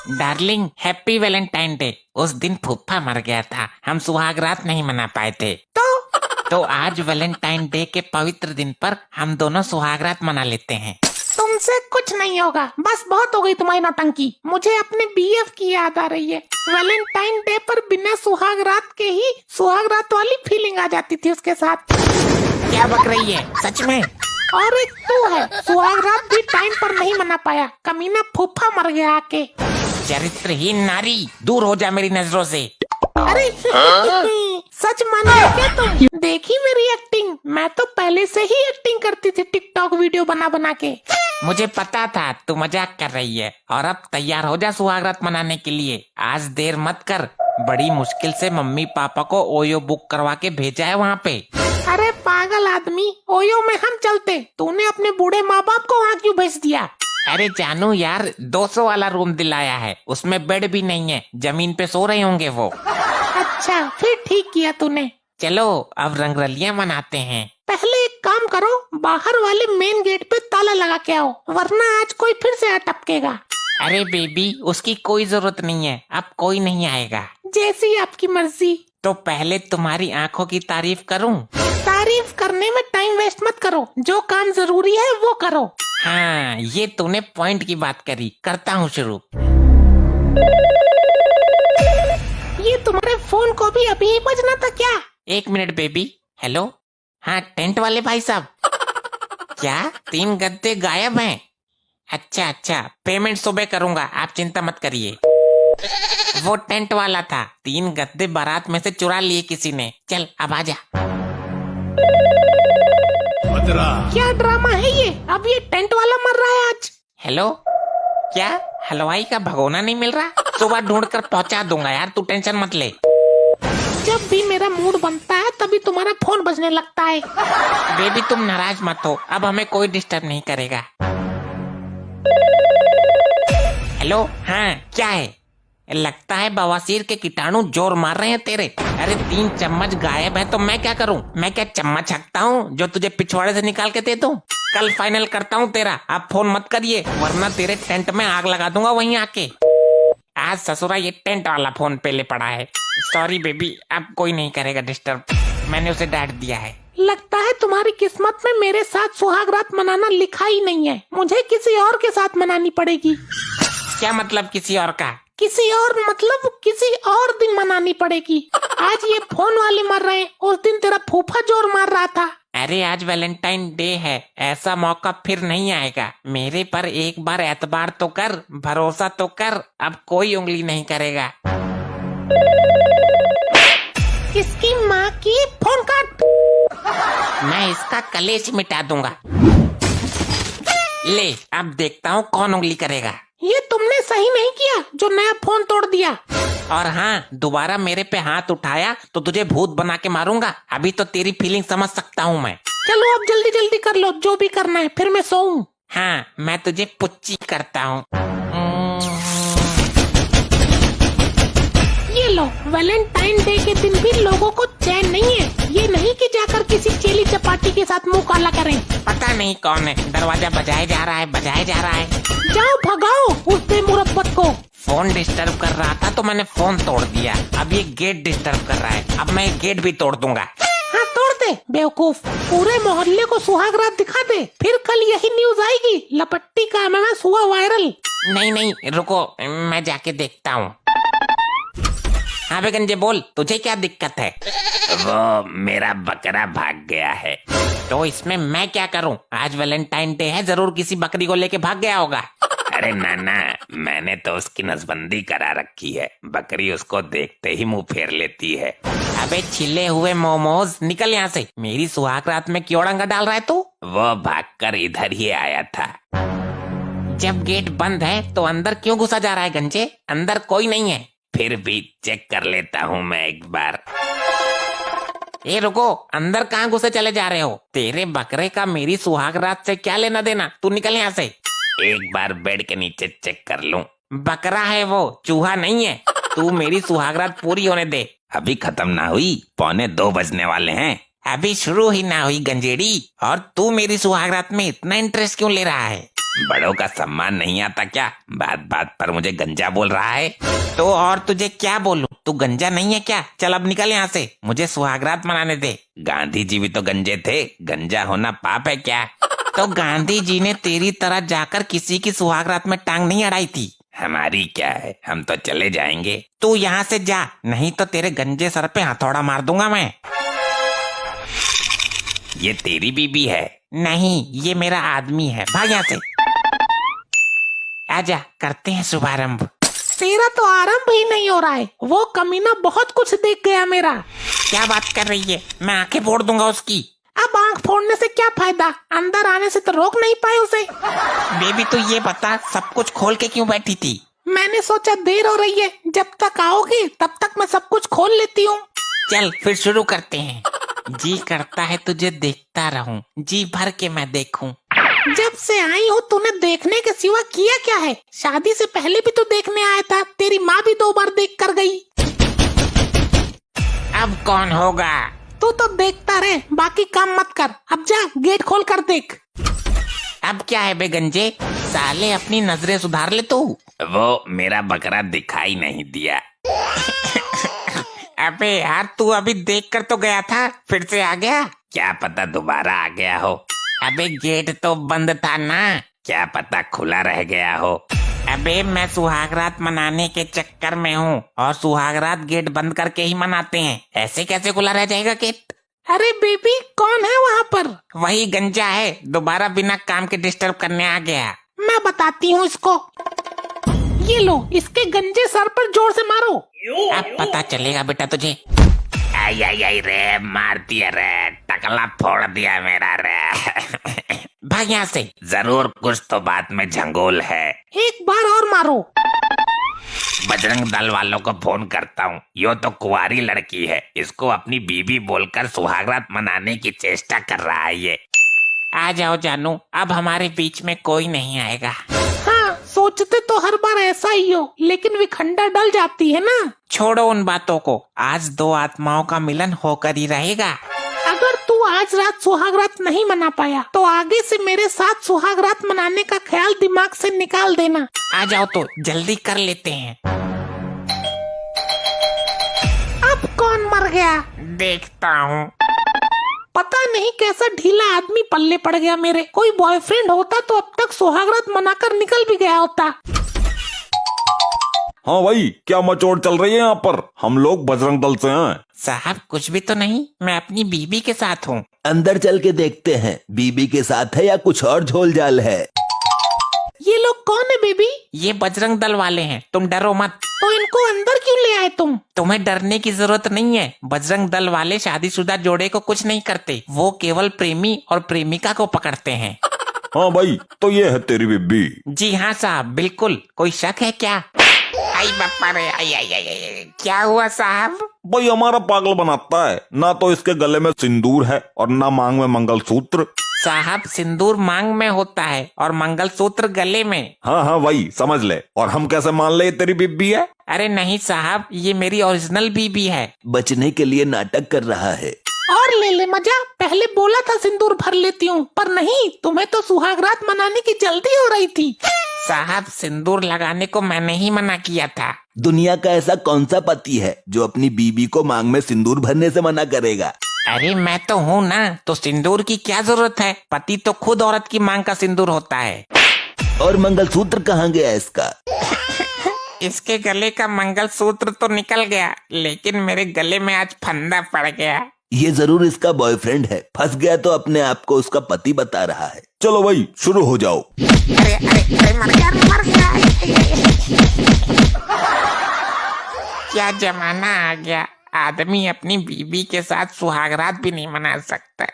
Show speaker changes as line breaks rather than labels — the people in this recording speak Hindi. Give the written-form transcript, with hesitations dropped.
Darling happy Valentine day. उस दिन फूफा मर गया था, हम सुहाग रात नहीं मना पाए थे। तो आज वैलेंटाइन डे के पवित्र दिन पर हम दोनों सुहाग रात मना लेते हैं।
तुमसे कुछ नहीं होगा, बस बहुत हो गई तुम्हारी नौटंकी। मुझे अपने बीएफ की याद आ रही है। वैलेंटाइन डे पर बिना सुहाग रात के ही सुहाग रात वाली फीलिंग आ जाती थी उसके साथ।
क्या बक रही है सच में?
और एक तू है, सुहाग रात भी टाइम पर नहीं मना पाया, कमीना फूफा मर गया आके।
चरित्रहीन नारी, दूर हो जा मेरी नजरों से।
अरे सच मान रहे क्या तुम? देखी मेरी एक्टिंग? मैं तो पहले से ही एक्टिंग करती थी टिकटॉक वीडियो बना बना के।
मुझे पता था तू मजाक कर रही है। और अब तैयार हो जा सुहाग रात मनाने के लिए। आज देर मत कर, बड़ी मुश्किल से मम्मी पापा को ओयो बुक करवा के भेजा है वहाँ पे।
अरे पागल आदमी, ओयो में हम चलते, तूने अपने बूढ़े माँ बाप को वहाँ क्यों भेज दिया?
अरे जानू यार, 200 वाला रूम दिलाया है, उसमें बेड भी नहीं है, जमीन पे सो रहे होंगे वो।
अच्छा फिर ठीक किया तूने।
चलो अब रंगरलियां मनाते हैं।
पहले एक काम करो, बाहर वाले मेन गेट पे ताला लगा के आओ, वरना आज कोई फिर से अटपकेगा।
अरे बेबी, उसकी कोई जरूरत नहीं है, अब कोई नहीं आएगा।
जैसी आपकी मर्जी।
तो पहले तुम्हारी आंखों की तारीफ करूं?
तारीफ करने में टाइम वेस्ट मत करो, जो काम जरूरी है वो करो।
हाँ, ये तूने पॉइंट की बात करी, करता हूँ शुरू।
ये तुम्हारे फोन को भी अभी ही बजना था क्या?
1 मिनट बेबी। हेलो, हाँ टेंट वाले भाई साहब। क्या 3 गद्दे गायब हैं? अच्छा अच्छा, पेमेंट सुबह करूंगा, आप चिंता मत करिए। वो टेंट वाला था, 3 गद्दे बारात में से चुरा लिए किसी ने। चल अब आजा।
क्या ड्रामा है ये? अब ये टेंट वाला मर रहा है आज।
हेलो, क्या हलवाई का भगोना नहीं मिल रहा? सुबह ढूंढ कर पहुंचा दूंगा यार, तू टेंशन मत ले।
जब भी मेरा मूड बनता है तभी तुम्हारा फोन बजने लगता है।
बेबी तुम नाराज मत हो, अब हमें कोई डिस्टर्ब नहीं करेगा। हेलो, हाँ क्या है? लगता है बवासीर के कीटाणु जोर मार रहे हैं तेरे। अरे 3 चम्मच गायब है तो मैं क्या करूं? मैं क्या चम्मच हकता हूं जो तुझे पिछवाड़े से निकाल के दे दूं? कल फाइनल करता हूं तेरा, आप फोन मत करिए वरना तेरे टेंट में आग लगा दूंगा वहीं आके। आज ससुरा ये टेंट वाला फोन पे ले पड़ा है। सॉरी बेबी, अब कोई नहीं करेगा डिस्टर्ब, मैंने उसे डांट दिया है।
लगता है तुम्हारी किस्मत में मेरे साथ सुहाग रात मनाना लिखा ही नहीं है, मुझे किसी और के साथ मनानी पड़ेगी।
क्या मतलब किसी और का?
किसी और मतलब किसी और दिन मनानी पड़ेगी। आज ये फोन वाले मर रहे हैं, उस दिन तेरा फूफा जोर मार रहा था।
अरे आज वैलेंटाइन डे है, ऐसा मौका फिर नहीं आएगा। मेरे पर एक बार एतबार तो कर, भरोसा तो कर, अब कोई उंगली नहीं करेगा।
इसकी माँ की, फोन काट।
मैं इसका कलेश मिटा दूंगा। ले, अब देखता हूँ कौन उंगली करेगा।
ये तुमने सही नहीं किया जो नया फोन तोड़ दिया।
और हाँ, दोबारा मेरे पे हाथ उठाया तो तुझे भूत बना के मारूंगा। अभी तो तेरी फीलिंग समझ सकता हूँ मैं।
चलो अब जल्दी जल्दी कर लो जो भी करना है, फिर मैं सोऊं।
हाँ, मैं तुझे पुच्ची करता हूँ।
ये लो, वैलेंटाइन डे के दिन भी लोगों को चैन नहीं है। ये नहीं कि जाकर किसी चेली चपाटी के साथ मुंह काला करें।
पता नहीं कौन है, दरवाजा बजाए जा रहा है, बजाए जा रहा है।
जाओ भगाओ उस बेमुरब्बत को।
फोन डिस्टर्ब कर रहा था तो मैंने फोन तोड़ दिया, अब ये गेट डिस्टर्ब कर रहा है, अब मैं गेट भी तोड़ दूंगा।
हाँ तोड़ दे बेवकूफ, पूरे मोहल्ले को सुहाग रात दिखा दे, फिर कल यही न्यूज आएगी, लपट्टी का मैं हुआ वायरल।
नहीं नहीं रुको, मैं जाके देखता हूँ। हाँ बे गंजे बोल, तुझे क्या दिक्कत है? वो मेरा बकरा भाग गया है। तो इसमें मैं क्या करूँ? आज वैलेंटाइन डे है, जरूर किसी बकरी को लेके भाग गया होगा। अरे नाना, मैंने तो उसकी नसबंदी करा रखी है, बकरी उसको देखते ही मुंह फेर लेती है। अबे छिले हुए मोमोज, निकल यहाँ से। मेरी सुहाग रात में क्यों डंगा डाल रहा है तू? वो भागकर इधर ही आया था। जब गेट बंद है तो अंदर क्यों घुसा जा रहा है गंजे? अंदर कोई नहीं है। फिर भी चेक कर लेता हूँ मैं एक बार। ए रुको, अंदर कहाँ घुसे चले जा रहे हो? तेरे बकरे का मेरी सुहाग रात से क्या लेना देना? तू निकल यहाँ से। एक बार बेड के नीचे चेक कर लूं। बकरा है वो, चूहा नहीं है। तू मेरी सुहाग रात पूरी होने दे। अभी खत्म ना हुई, 1:45 बजने वाले हैं। अभी शुरू ही ना हुई गंजेड़ी और तू मेरी सुहागरात में इतना इंटरेस्ट क्यों ले रहा है? बड़ों का सम्मान नहीं आता क्या? बात बात पर मुझे गंजा बोल रहा है। तो और तुझे क्या बोलूं? तू गंजा नहीं है क्या? चल अब निकल यहाँ से, मुझे सुहागरात मनाने दे। गांधी जी भी तो गंजे थे, गंजा होना पाप है क्या? तो गांधी जी ने तेरी तरह जाकर किसी की सुहागरात में टांग नहीं अड़ाई थी। हमारी क्या है, हम तो चले जाएंगे। तू यहाँ से जा, नहीं तो तेरे गंजे सर पे हथौड़ा मार दूंगा मैं। ये तेरी बीबी है? नहीं, ये मेरा आदमी है। भाग यहाँ से। आजा, करते हैं शुभारंभ।
तेरा तो आरंभ ही नहीं हो रहा है, वो कमीना बहुत कुछ देख गया मेरा।
क्या बात कर रही है? मैं आंखें फोड़ दूंगा उसकी।
अब आंख फोड़ने से क्या फायदा, अंदर आने से तो रोक नहीं पाए उसे।
बेबी तू ये बता, सब कुछ खोल के क्यों बैठी थी?
मैंने सोचा देर हो रही है, जब तक आओगी तब तक मैं सब कुछ खोल लेती हूँ।
चल फिर शुरू करते हैं। जी करता है तुझे देखता रहूं, जी भर के मैं देखूं।
जब से आई हो तूने देखने के सिवा किया क्या है? शादी से पहले भी तो देखने आया था, तेरी माँ भी 2 बार देख कर गई।
अब कौन होगा?
तू तो देखता रहे, बाकी काम मत कर। अब जा गेट खोल कर देख।
अब क्या है बे गंजे, साले अपनी नजरें सुधार ले तू। वो मेरा बकरा दिखाई नहीं दिया। अबे यार तू अभी देख कर तो गया था, फिर से आ गया। क्या पता दोबारा आ गया हो। अबे गेट तो बंद था ना, क्या पता खुला रह गया हो। अबे मैं सुहागरात मनाने के चक्कर में हूँ और सुहागरात गेट बंद करके ही मनाते हैं, ऐसे कैसे खुला रह जाएगा गेट?
अरे बेबी कौन है वहाँ पर?
वही गंजा है, दोबारा बिना काम के डिस्टर्ब करने आ गया।
मैं बताती हूँ इसको। ये लो, इसके गंजे सर पर जोर से मारो।
अब पता चलेगा बेटा तुझे। आई आई आई रे, मार दिया रे, टकला फोड़ दिया मेरा रे। भाग यहाँ से, जरूर कुछ तो बात में झंगोल है।
एक बार और मारो।
बजरंग दल वालों को फोन करता हूँ, यो तो कुंवारी लड़की है, इसको अपनी बीबी बोलकर सुहागरात मनाने की चेष्टा कर रहा है ये। आ जाओ जानू, अब हमारे बीच में कोई नहीं आएगा।
हाँ, सोचते तो हर बार ऐसा ही हो, लेकिन विखंडा डल जाती है ना।
छोड़ो उन बातों को, आज 2 आत्माओं का मिलन होकर ही रहेगा।
अगर तू आज रात सुहागरात नहीं मना पाया तो आगे से मेरे साथ सुहागरात मनाने का ख्याल दिमाग से निकाल देना।
आ जाओ तो जल्दी कर लेते हैं।
अब कौन मर गया?
देखता हूँ।
पता नहीं कैसा ढीला आदमी पल्ले पड़ गया मेरे। कोई बॉयफ्रेंड होता तो अब तक सुहागरात मनाकर निकल भी गया होता।
हाँ भाई, क्या मचोड़ चल रही है यहाँ पर? हम लोग बजरंग दल से हैं।
साहब कुछ भी तो नहीं, मैं अपनी बीबी के साथ हूँ।
अंदर चल के देखते हैं, बीबी के साथ है या कुछ और झोल झाल है।
ये लोग कौन है बेबी?
ये बजरंग दल वाले हैं, तुम डरो मत।
तो इनको अंदर क्यों ले आए तुम?
तुम्हें डरने की जरूरत नहीं है, बजरंग दल वाले शादीशुदा जोड़े को कुछ नहीं करते, वो केवल प्रेमी और प्रेमिका को पकड़ते हैं।
हाँ भाई, तो ये है तेरी बीबी।
जी हाँ साहब, बिल्कुल। कोई शक है क्या? आई बापा रे, आई आई आई आई, क्या हुआ साहब?
भाई हमारा पागल बनाता है, ना तो इसके गले में सिंदूर है और ना मांग में मंगलसूत्र।
साहब सिंदूर मांग में होता है और मंगलसूत्र गले में।
हाँ हाँ भाई, समझ ले। और हम कैसे मान ले तेरी बीबी है?
अरे नहीं साहब, ये मेरी ओरिजिनल बीबी है।
बचने के लिए नाटक कर रहा है।
और ले ले मजा। पहले बोला था सिंदूर भर लेती हूँ, पर नहीं, तुम्हें तो सुहागरात मनाने की जल्दी हो रही थी।
साहब सिंदूर लगाने को मैंने ही मना किया था।
दुनिया का ऐसा कौन सा पति है जो अपनी बीबी को मांग में सिंदूर भरने से मना करेगा?
अरे मैं तो हूँ ना, तो सिंदूर की क्या जरूरत है? पति तो खुद औरत की मांग का सिंदूर होता है।
और मंगलसूत्र कहाँ गया इसका?
इसके गले का मंगलसूत्र तो निकल गया, लेकिन मेरे गले में आज फंदा पड़ गया।
ये जरूर इसका बॉयफ्रेंड है, फंस गया तो अपने आप को उसका पति बता रहा है।
चलो भाई शुरू हो जाओ।
अरे अरे अरे, मर गया मर गया। क्या जमाना आ गया, आदमी अपनी बीबी के साथ सुहागरात भी नहीं मना सकता।